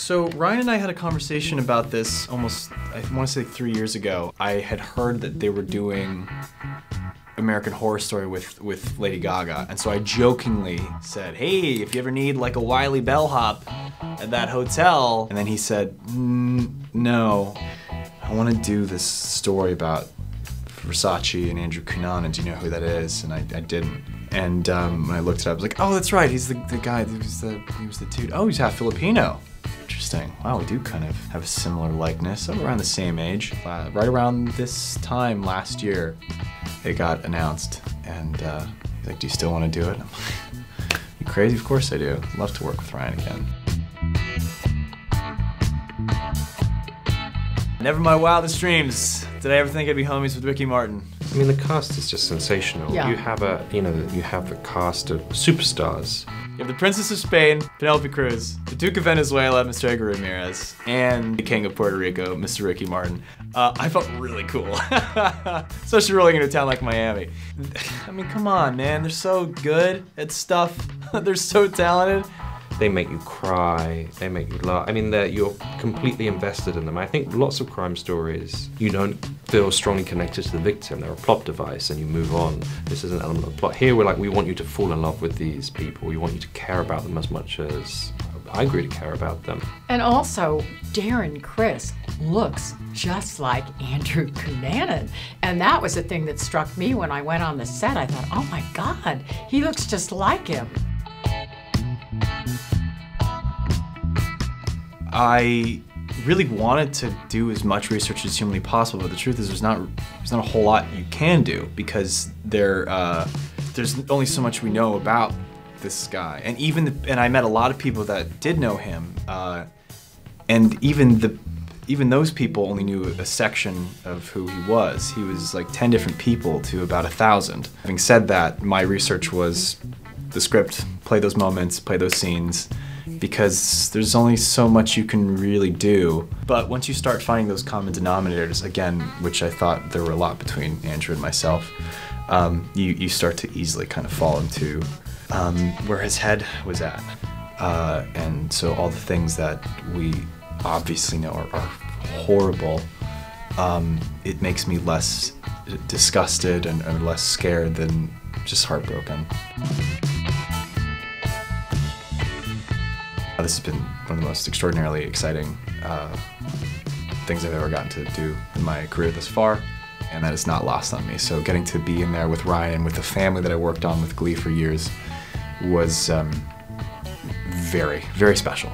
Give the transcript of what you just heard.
So Ryan and I had a conversation about this almost, I want to say 3 years ago. I had heard that they were doing American Horror Story with Lady Gaga, and so I jokingly said, hey, if you ever need like a wily bellhop at that hotel. And then he said, no, I want to do this story about Versace and Andrew Cunanan. Do you know who that is? And I didn't. And when I looked it up, I was like, oh, that's right, he's the guy, he was the dude. Oh, he's half Filipino. Interesting. Wow, we do kind of have a similar likeness, around the same age. Right around this time last year, it got announced, and he's like, do you still want to do it? I'm like, you crazy? Of course I do. Love to work with Ryan again. Never my wildest dreams did I ever think I'd be homies with Ricky Martin. I mean, the cast is just sensational. Yeah. You have the cast of superstars. You have the Princess of Spain, Penelope Cruz, the Duke of Venezuela, Mr. Edgar Ramirez, and the King of Puerto Rico, Mr. Ricky Martin. I felt really cool, especially rolling into a town like Miami. I mean, come on, man, they're so good at stuff. They're so talented. They make you cry, they make you laugh. I mean, you're completely invested in them. I think lots of crime stories, you don't feel strongly connected to the victim. They're a plot device and you move on. This is an element of the plot. Here, we want you to fall in love with these people. We want you to care about them as much as I agree to care about them. And also, Darren Criss looks just like Andrew Cunanan. And that was the thing that struck me when I went on the set. I thought, oh my God, he looks just like him. I really wanted to do as much research as humanly possible, but the truth is there's not a whole lot you can do, because there's only so much we know about this guy. And I met a lot of people that did know him, and even those people only knew a section of who he was. He was like 10 different people to about 1,000. Having said that, my research was the script, play those moments, play those scenes, because there's only so much you can really do. But once you start finding those common denominators, again, which I thought there were a lot between Andrew and myself, you start to easily kind of fall into where his head was at. And so all the things that we obviously know are horrible, it makes me less disgusted and less scared than just heartbroken. This has been one of the most extraordinarily exciting things I've ever gotten to do in my career thus far, and that is not lost on me. So getting to be in there with Ryan, with the family that I worked on with Glee for years, was very, very special.